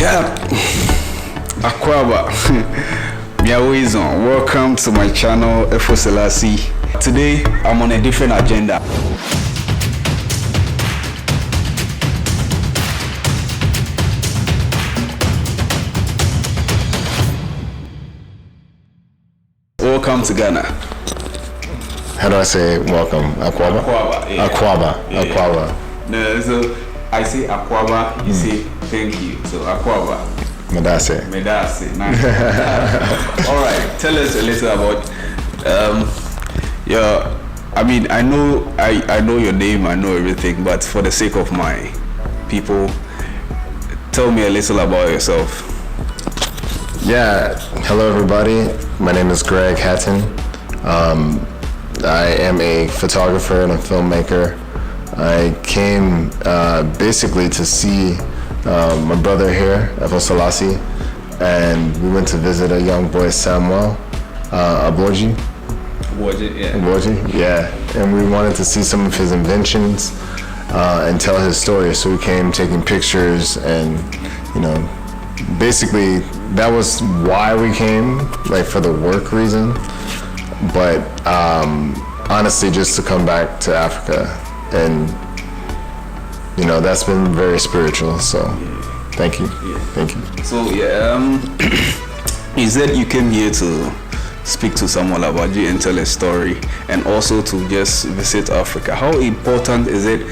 Yeah, Akwaba. Welcome to my channel, Efo Selasi. Today, I'm on a different agenda. Welcome to Ghana. How do I say welcome? Akwaba? Akwaba. Yeah. Akwaba. Yeah. Akwaba. No, so I say Akwaba, you say thank you. So Akwaba. Medase. Medase. Nice. All right. Tell us a little about I mean, I know your name, I know everything, but for the sake of my people, tell me a little about yourself. Yeah. Hello, everybody. My name is Greg Hatton. I am a photographer and a filmmaker. I came basically to see my brother here, Efo Selasi, and we went to visit a young boy, Samuel Aboji. Aboji, yeah. And we wanted to see some of his inventions and tell his story. So we came taking pictures and, basically that was why we came, like for the work reason. But honestly, just to come back to Africa, and that's been very spiritual. So thank you. Thank you. So you said you came here to speak to Samuel Abaji and tell a story, and also to just visit Africa. How important is it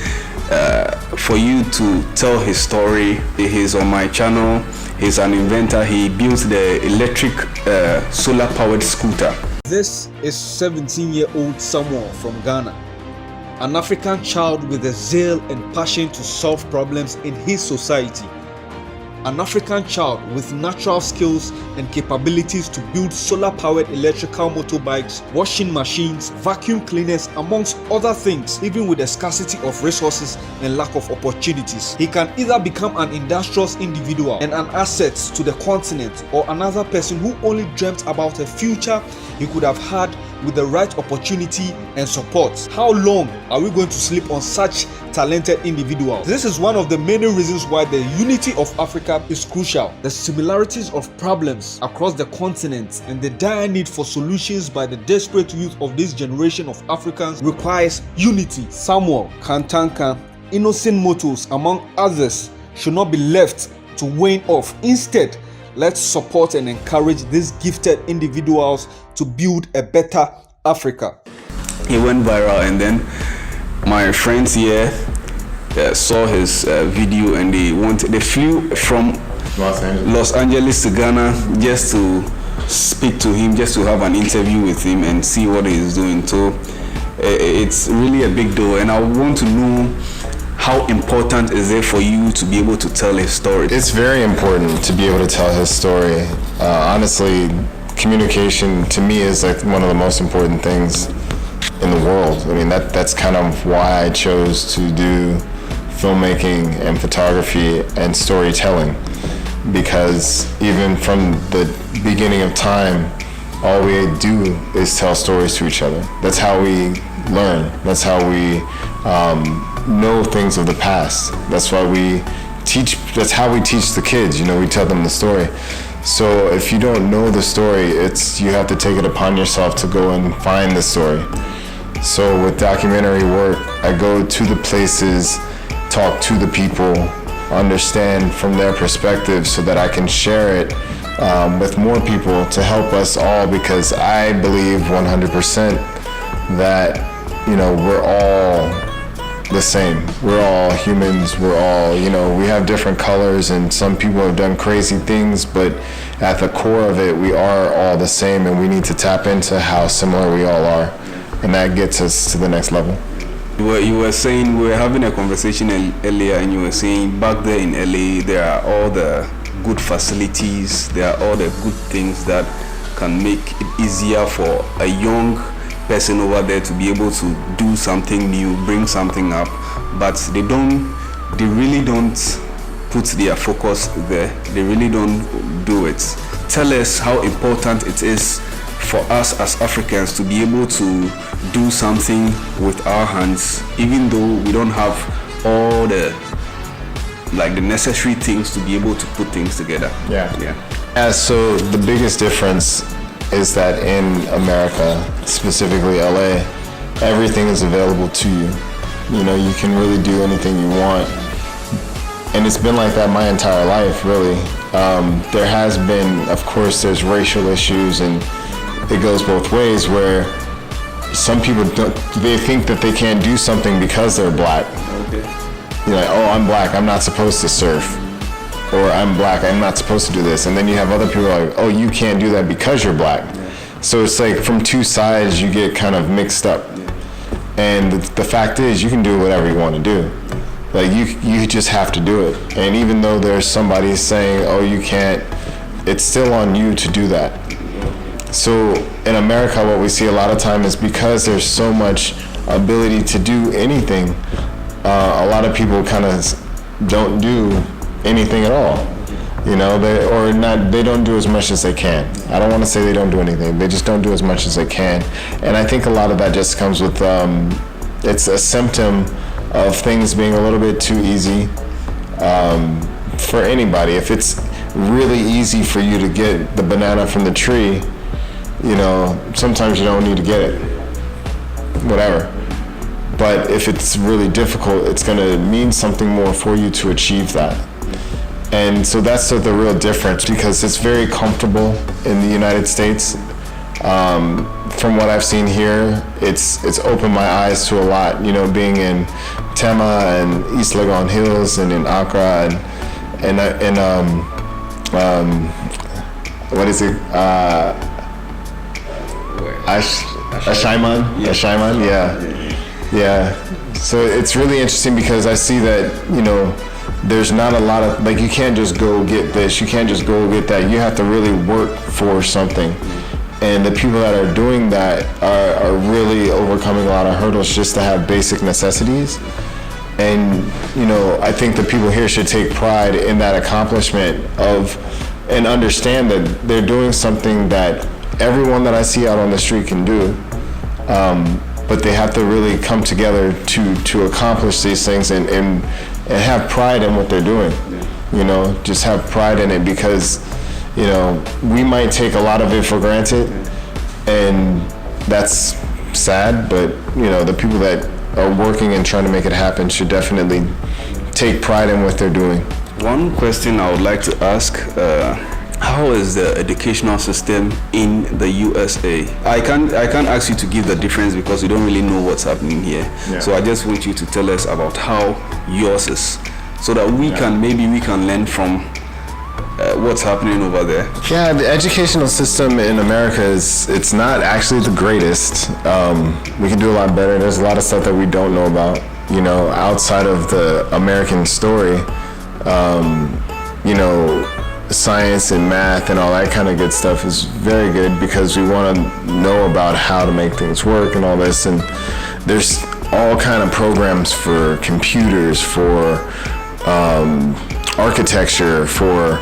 for you to tell his story? He's on my channel. He's an inventor. He built the electric solar-powered scooter. This is 17-year-old Samuel from Ghana, an African child with a zeal and passion to solve problems in his society. An African child with natural skills and capabilities to build solar-powered electrical motorbikes, washing machines, vacuum cleaners, amongst other things. Even with the scarcity of resources and lack of opportunities, he can either become an industrious individual and an asset to the continent, or another person who only dreamt about a future he could have had with the right opportunity and support. How long are we going to sleep on such talented individuals? This is one of the many reasons why the unity of Africa is crucial. The similarities of problems across the continent and the dire need for solutions by the desperate youth of this generation of Africans requires unity. Samuel, Kantanka, Innocent Motors, among others, should not be left to wane off. Instead, let's support and encourage these gifted individuals to build a better Africa. He went viral, and then my friends here saw his video, and they flew from Los Angeles to Ghana just to speak to him, just to have an interview with him and see what he's doing. So it's really a big deal, and I want to know, how important is it for you to be able to tell his story? It's very important to be able to tell his story. Honestly, communication to me is like one of the most important things in the world. I mean, that's kind of why I chose to do filmmaking and photography and storytelling, because even from the beginning of time, all we do is tell stories to each other. That's how we learn. That's how we know things of the past. That's why we teach. That's how we teach the kids. We tell them the story. So if you don't know the story, you have to take it upon yourself to go and find the story. So with documentary work, I go to the places, talk to the people, understand from their perspective, so that I can share it with more people to help us all, because I believe 100% that we're all the same. We're all humans. We're all, we have different colors, and some people have done crazy things, but at the core of it, we are all the same, and we need to tap into how similar we all are, and that gets us to the next level. You were saying, we were having a conversation earlier, and you were saying back there in LA, there are all the good facilities, there are all the good things that can make it easier for a young person over there to be able to do something new, bring something up, but they really don't put their focus there. They really don't do it. Tell us how important it is for us as Africans to be able to do something with our hands, even though we don't have all the like the necessary things to be able to put things together. So the biggest difference is that in America, specifically LA, everything is available to you. You know, you can really do anything you want. And it's been like that my entire life, really. There has been, of course, there's racial issues, and it goes both ways, where some people they think that they can't do something because they're black. Okay. You're like, oh, I'm black, I'm not supposed to surf. Or I'm black, I'm not supposed to do this. And then you have other people like, oh, you can't do that because you're black. Yeah. So it's like from two sides, you get kind of mixed up. Yeah. And the fact is, you can do whatever you want to do. Like you just have to do it. And even though there's somebody saying, oh, you can't, it's still on you to do that. So in America, what we see a lot of time is because there's so much ability to do anything, a lot of people kind of don't do anything at all. You know, they don't do as much as they can. I don't want to say they don't do anything. They just don't do as much as they can. And I think a lot of that just comes with, it's a symptom of things being a little bit too easy for anybody. If it's really easy for you to get the banana from the tree, you know, sometimes you don't need to get it, whatever. But if it's really difficult, it's going to mean something more for you to achieve that. And so that's the real difference, because it's very comfortable in the United States. From what I've seen here, it's opened my eyes to a lot, you know, being in Tema and East Legon Hills and in Accra and what is it? Ashaiman, yeah. So it's really interesting because I see that, you know, there's not a lot of, like, you can't just go get this, you can't just go get that. You have to really work for something. And the people that are doing that are really overcoming a lot of hurdles just to have basic necessities. And, you know, I think the people here should take pride in that accomplishment and understand that they're doing something that everyone that I see out on the street can do. But they have to really come together to accomplish these things and have pride in what they're doing. You know, just have pride in it, because, you know, we might take a lot of it for granted, and that's sad, but, you know, the people that are working and trying to make it happen should definitely take pride in what they're doing. One question I would like to ask, how is the educational system in the USA? I can't ask you to give the difference because we don't really know what's happening here. Yeah. So I just want you to tell us about how yours is, so that we can learn from what's happening over there. Yeah, the educational system in America it's not actually the greatest. We can do a lot better. There's a lot of stuff that we don't know about, you know, outside of the American story. You know, science and math and all that kind of good stuff is very good, because we want to know about how to make things work and all this. And there's all kind of programs for computers, for architecture, for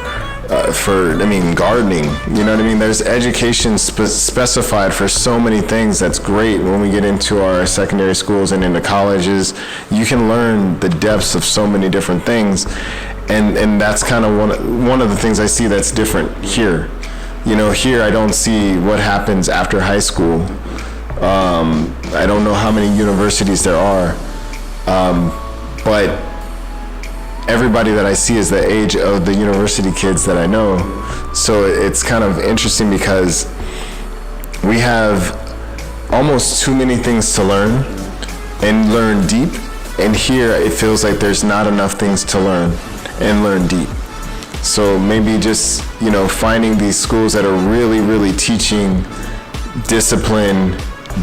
gardening, you know what I mean? There's education specified for so many things. That's great. When we get into our secondary schools and into colleges, you can learn the depths of so many different things. And that's kind of one of the things I see that's different here. You know, here I don't see what happens after high school. I don't know how many universities there are, but everybody that I see is the age of the university kids that I know. So it's kind of interesting because we have almost too many things to learn and learn deep. And here it feels like there's not enough things to learn and learn deep. So maybe just, you know, finding these schools that are really, really teaching discipline,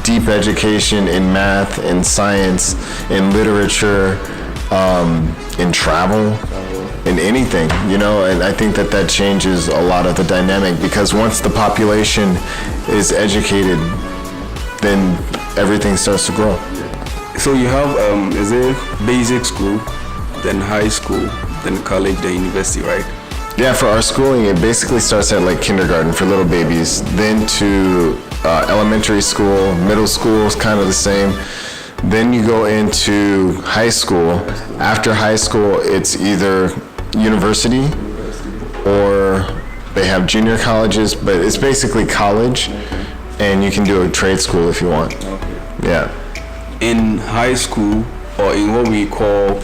deep education in math, in science, in literature, in travel, in anything, you know. And I think that changes a lot of the dynamic, because once the population is educated, then everything starts to grow. So you have, is it basic school, then high school, then college, then university, right? Yeah, for our schooling, it basically starts at like kindergarten for little babies, then to elementary school, middle school is kind of the same. Then you go into high school. After high school, it's either university or they have junior colleges, but it's basically college, and you can do a trade school if you want. Yeah. In high school, or in what we call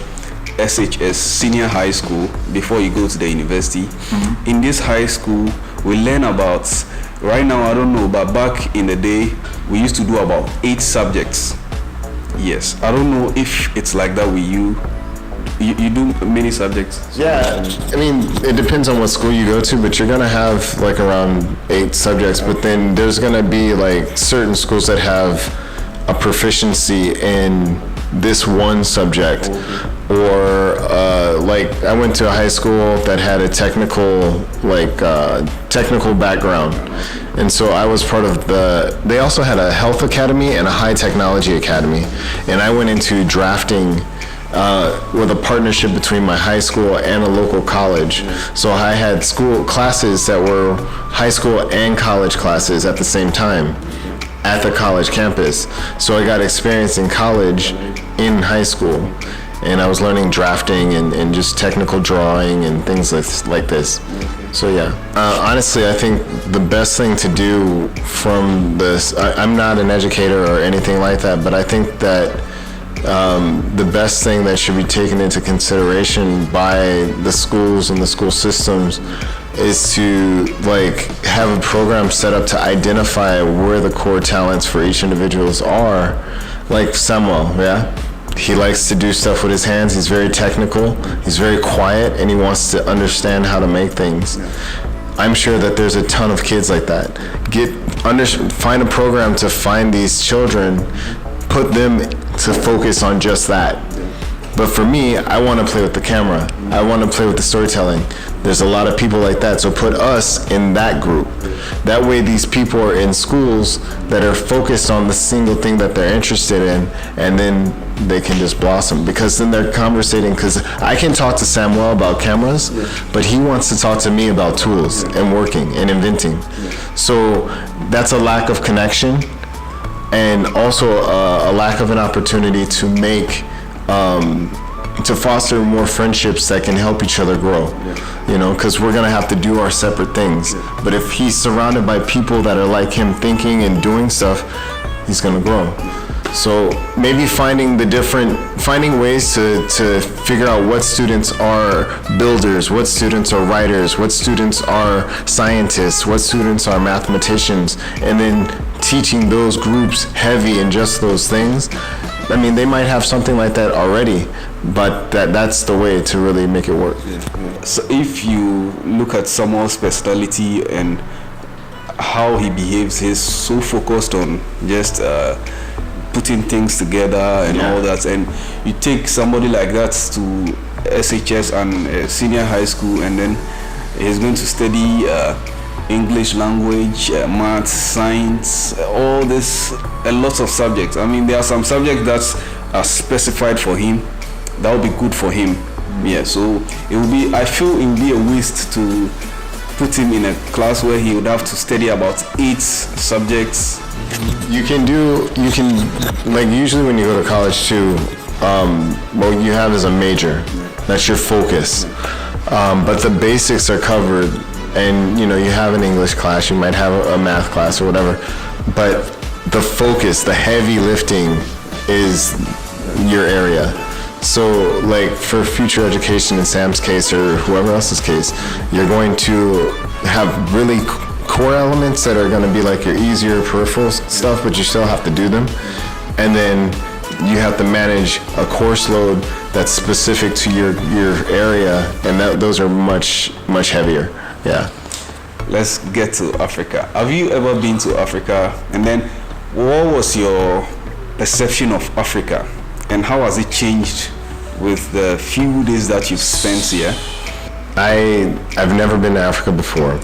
SHS, senior high school, before you go to the university, in this high school, we learn about, right now I don't know, but back in the day, we used to do about 8 subjects. Yes, I don't know if it's like that with you. You do many subjects? Yeah, I mean, it depends on what school you go to, but you're gonna have like around 8 subjects, but then there's gonna be like certain schools that have a proficiency in this one subject. Or like I went to a high school that had a technical background, and so I was part of they also had a health academy and a high technology academy, and I went into drafting with a partnership between my high school and a local college. So I had school classes that were high school and college classes at the same time at the college campus. So I got experience in college in high school, and I was learning drafting and just technical drawing and things like this. So yeah, honestly, I think the best thing to do from this, I'm not an educator or anything like that, but I think that the best thing that should be taken into consideration by the schools and the school systems is to like have a program set up to identify where the core talents for each individuals are. Like Samuel, yeah? He likes to do stuff with his hands. He's very technical. He's very quiet, and he wants to understand how to make things. I'm sure that there's a ton of kids like that. Find a program to find these children, put them to focus on just that. But for me, I want to play with the camera. I want to play with the storytelling. There's a lot of people like that, so put us in that group. That way these people are in schools that are focused on the single thing that they're interested in, and then they can just blossom, because then they're conversating, because I can talk to Samuel about cameras, but he wants to talk to me about tools and working and inventing. So that's a lack of connection, and also a lack of an opportunity to make to foster more friendships that can help each other grow, you know, because we're gonna have to do our separate things. But if he's surrounded by people that are like him, thinking and doing stuff, he's gonna grow. So maybe finding ways to figure out what students are builders, what students are writers, what students are scientists, what students are mathematicians, and then teaching those groups heavy in just those things. I mean, they might have something like that already, but that's the way to really make it work. So if you look at someone's personality and how he behaves, he's so focused on just putting things together and all that, and you take somebody like that to SHS and senior high school, and then he's going to study English language, math, science, all this, a lot of subjects. I mean, there are some subjects that are specified for him that will be good for him. Yeah, so it will be, I feel it will be a waste to put him in a class where he would have to study about 8 subjects. You can like, usually when you go to college too, what you have is a major. That's your focus. But the basics are covered, and you know, you have an English class, you might have a math class or whatever, but the focus, the heavy lifting is your area. So like for future education, in Sam's case or whoever else's case, you're going to have really core elements that are going to be like your easier peripheral stuff, but you still have to do them. And then you have to manage a course load that's specific to your area, and those are much heavier. Yeah. Let's get to Africa. Have you ever been to Africa? And then what was your perception of Africa? And how has it changed with the few days that you've spent here? I've never been to Africa before.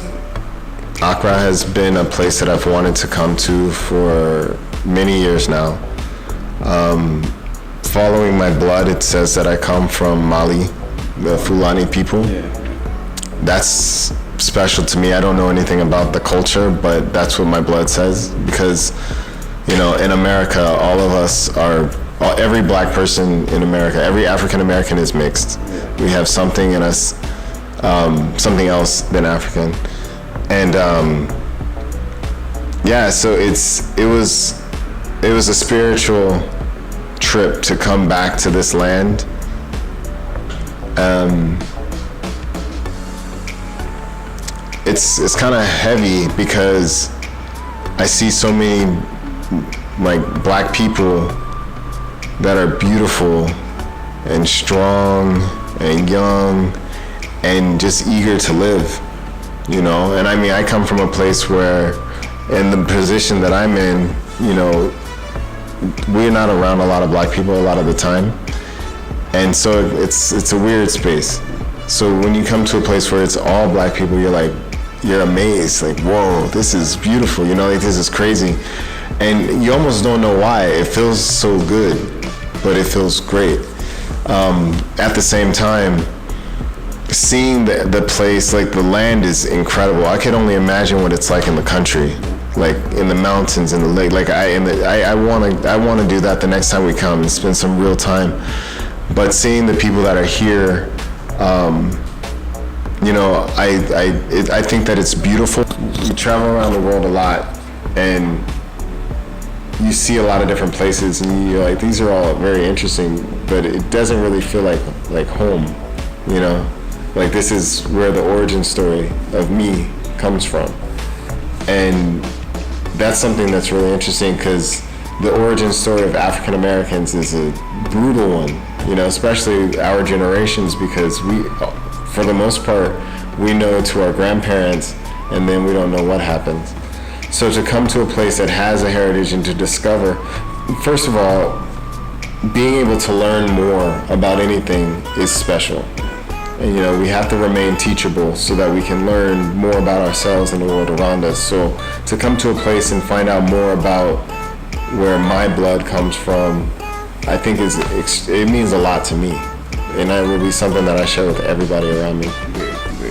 Accra has been a place that I've wanted to come to for many years now. Following my blood, it says that I come from Mali, the Fulani people. That's special to me. I don't know anything about the culture, but that's what my blood says, because, you know, in America, all of us are every black person in America, every African American is mixed. We have something in us, something else than African, and so it was a spiritual trip to come back to this land. It's kind of heavy because I see so many like black people that are beautiful and strong and young and just eager to live, you know. And I mean, I come from a place where, in the position that I'm in, you know, we're not around a lot of black people a lot of the time, and so it's a weird space. So when you come to a place where it's all black people, you're amazed, like, whoa, this is beautiful, you know, like, this is crazy. And you almost don't know why. It feels so good, but it feels great. At the same time, seeing the place, like, the land is incredible. I could only imagine what it's like in the country, like in the mountains, in the lake. Like, I want to do that the next time we come and spend some real time. But seeing the people that are here, you know, I think that it's beautiful. You travel around the world a lot, and you see a lot of different places, and you're like, these are all very interesting, but it doesn't really feel like home, you know? Like, this is where the origin story of me comes from. And that's something that's really interesting, because the origin story of African Americans is a brutal one, you know, especially our generations, because we, for the most part, we know to our grandparents, and then we don't know what happened. So to come to a place that has a heritage and to discover, first of all, being able to learn more about anything is special. And, you know, we have to remain teachable so that we can learn more about ourselves and the world around us. So to come to a place and find out more about where my blood comes from, I think it means a lot to me. And that will be something that I share with everybody around me.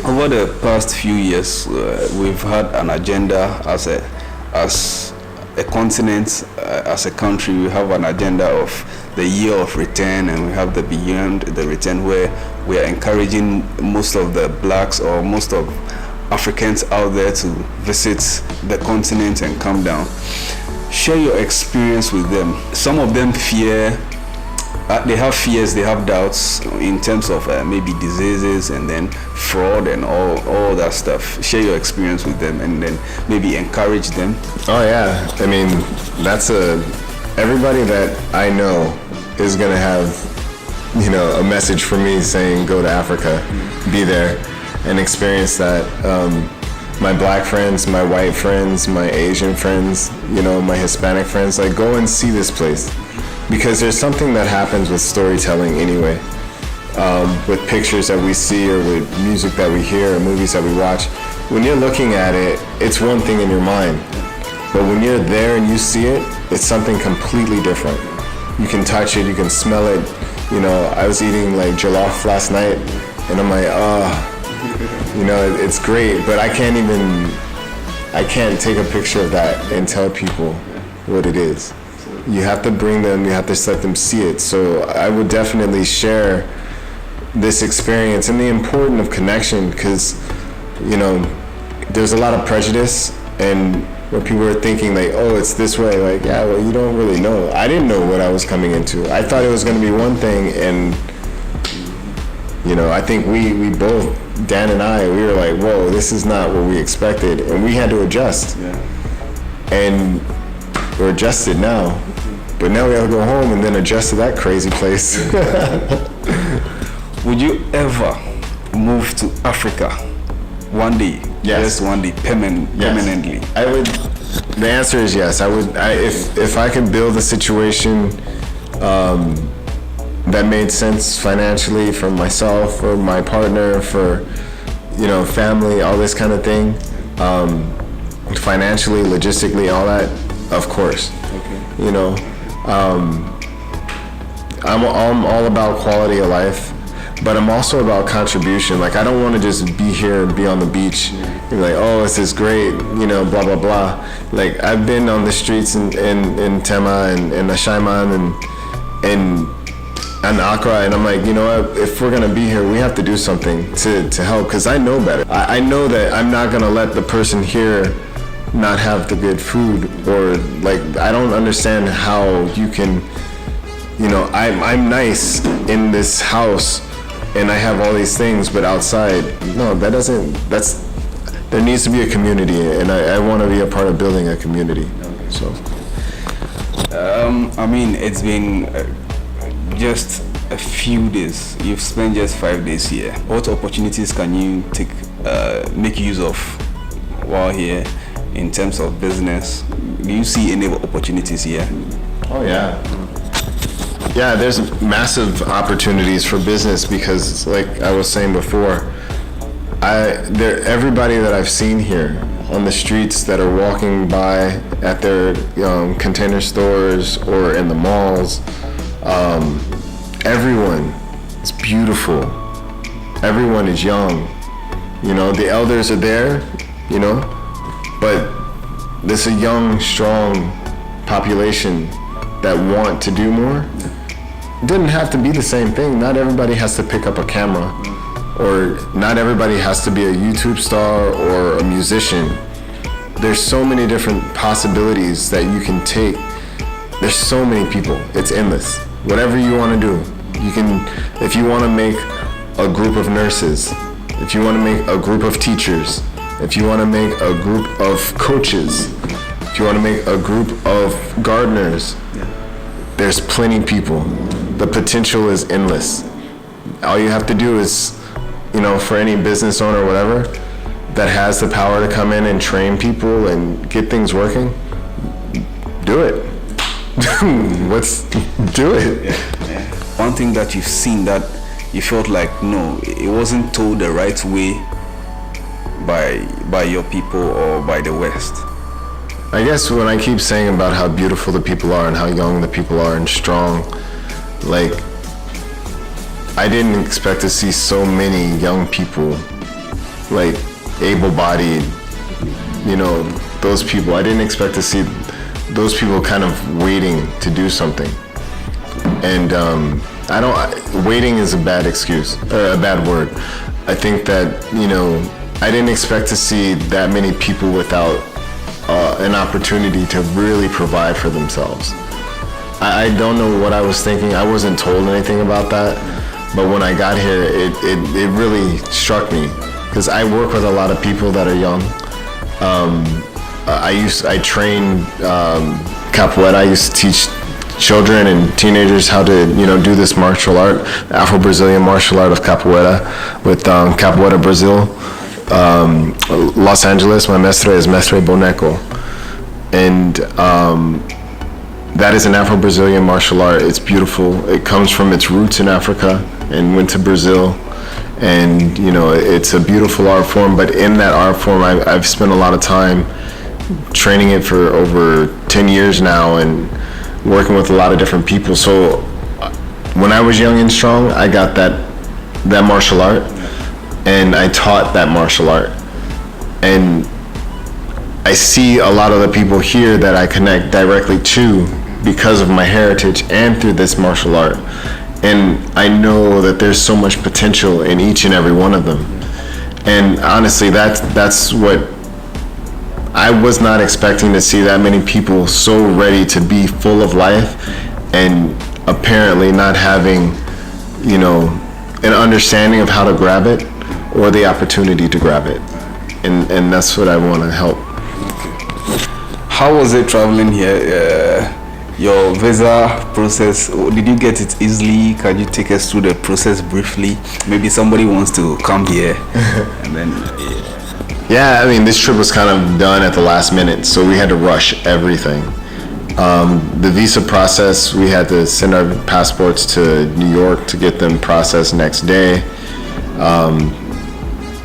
Over the past few years, we've had an agenda as a continent, as a country. We have an agenda of the year of return, and we have the beyond the return, where we are encouraging most of the blacks or most of Africans out there to visit the continent and come down. Share your experience with them. Some of them fear. They have fears, they have doubts in terms of maybe diseases and then fraud and all that stuff. Share your experience with them and then maybe encourage them. Oh yeah, I mean, everybody that I know is gonna have, you know, a message for me saying go to Africa, be there and experience that. My black friends, my white friends, my Asian friends, you know, my Hispanic friends, like, go and see this place. Because there's something that happens with storytelling anyway, with pictures that we see or with music that we hear or movies that we watch. When you're looking at it, it's one thing in your mind. But when you're there and you see it, it's something completely different. You can touch it, you can smell it. You know, I was eating like jollof last night, and I'm like, you know, it's great, but I can't take a picture of that and tell people what it is. You have to bring them, you have to let them see it. So I would definitely share this experience and the importance of connection, because, you know, there's a lot of prejudice, and where people are thinking like, oh, it's this way. Like, yeah, well, you don't really know. I didn't know what I was coming into. I thought it was going to be one thing, and, you know, I think we both, Dan and I, we were like, whoa, this is not what we expected, and we had to adjust. Yeah. And we're adjusted now. But now we have to go home and then adjust to that crazy place. Would you ever move to Africa one day? Yes. Just one day, permanently? I would. The answer is yes. I would. If I could build a situation that made sense financially for myself, for my partner, for, you know, family, all this kind of thing, financially, logistically, all that, of course. Okay. You know. I'm all about quality of life, but I'm also about contribution. Like, I don't want to just be here and be on the beach and like, oh, this is great, you know, blah, blah, blah. Like, I've been on the streets in Tema and Ashaiman, and Accra, and I'm like, you know what, if we're gonna be here, we have to do something to help, because I know better. I know that I'm not gonna let the person here not have the good food, or like, I don't understand how you can, you know, I'm nice in this house and I have all these things, but outside, no, there needs to be a community, and I want to be a part of building a community. So I mean, it's been just a few days. You've spent just 5 days here. What opportunities can you make use of while here in terms of business? Do you see any opportunities here? oh yeah. Yeah, there's massive opportunities for business, because like I was saying before, everybody that I've seen here on the streets that are walking by at their container stores or in the malls, everyone is beautiful. Everyone is young. You know, the elders are there, you know, but there's a young, strong population that want to do more. It doesn't have to be the same thing. Not everybody has to pick up a camera, or not everybody has to be a YouTube star or a musician. There's so many different possibilities that you can take. There's so many people. It's endless. Whatever you want to do, you can. If you want to make a group of nurses, if you want to make a group of teachers, if you want to make a group of coaches, if you want to make a group of gardeners, there's plenty of people. The potential is endless. All you have to do is, you know, for any business owner or whatever that has the power to come in and train people and get things working, do it. Let's do it. One thing that you've seen that you felt like, no, it wasn't told the right way by your people or by the West? I guess when I keep saying about how beautiful the people are and how young the people are and strong, like, I didn't expect to see so many young people, like able-bodied, you know, those people. I didn't expect to see those people kind of waiting to do something. And waiting is a bad excuse, or a bad word. I think that, you know, I didn't expect to see that many people without an opportunity to really provide for themselves. I don't know what I was thinking. I wasn't told anything about that. But when I got here, it really struck me, because I work with a lot of people that are young. I train capoeira. I used to teach children and teenagers how to, you know, do this martial art, Afro-Brazilian martial art of capoeira, with Capoeira Brazil. Los Angeles, my mestre is Mestre Boneco. And that is an Afro-Brazilian martial art. It's beautiful. It comes from its roots in Africa and went to Brazil. And, you know, it's a beautiful art form, but in that art form, I've spent a lot of time training it for over 10 years now and working with a lot of different people. So when I was young and strong, I got that martial art, and I taught that martial art. And I see a lot of the people here that I connect directly to because of my heritage and through this martial art. And I know that there's so much potential in each and every one of them. And honestly, that's what I was not expecting to see, that many people so ready to be full of life and apparently not having, you know, an understanding of how to grab it or the opportunity to grab it. And that's what I want to help. How was it traveling here? Your visa process, did you get it easily? Can you take us through the process briefly? Maybe somebody wants to come here and then... Yeah, I mean, this trip was kind of done at the last minute, so we had to rush everything. The visa process, we had to send our passports to New York to get them processed next day.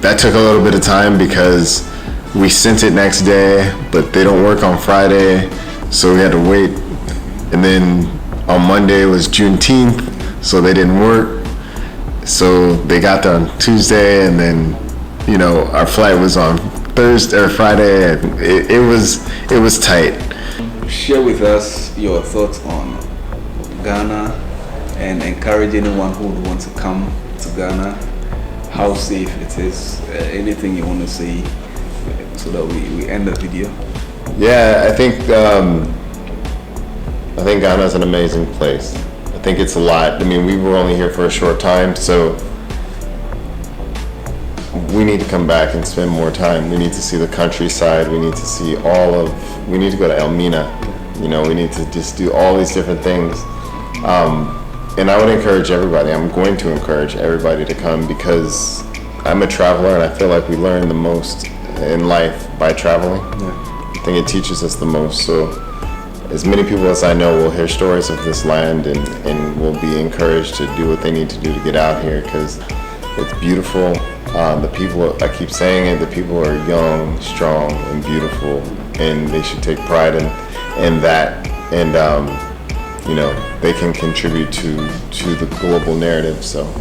That took a little bit of time because we sent it next day, but they don't work on Friday, so we had to wait. And then on Monday was Juneteenth, so they didn't work. So they got there on Tuesday, and then, you know, our flight was on Thursday or Friday, and it was tight. Share with us your thoughts on Ghana and encourage anyone who would want to come to Ghana, how safe it is, anything you want to say so that we end the video. Yeah, I think Ghana's an amazing place. I think it's a lot. I mean, we were only here for a short time, so we need to come back and spend more time. We need to see the countryside. We need to see we need to go to Elmina. You know, we need to just do all these different things. And I would encourage everybody, I'm going to encourage everybody to come, because I'm a traveler and I feel like we learn the most in life by traveling. Yeah. I think it teaches us the most. So as many people as I know will hear stories of this land and will be encouraged to do what they need to do to get out here, because it's beautiful. The people, I keep saying it, the people are young, strong, and beautiful, and they should take pride in that. And you know, they can contribute to the global narrative, so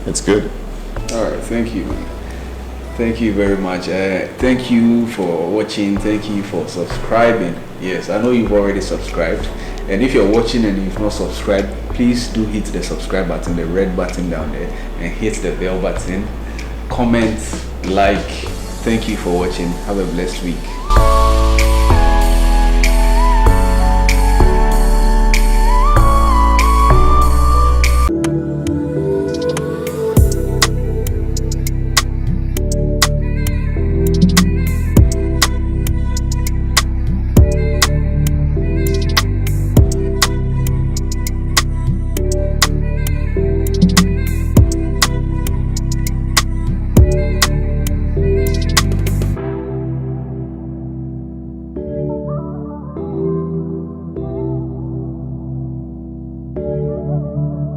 it's good. All right, thank you. Thank you very much. Thank you for watching. Thank you for subscribing. Yes, I know you've already subscribed, and if you're watching and you've not subscribed, please do hit the subscribe button, the red button down there, and hit the bell button. Comment, like. Thank you for watching. Have a blessed week.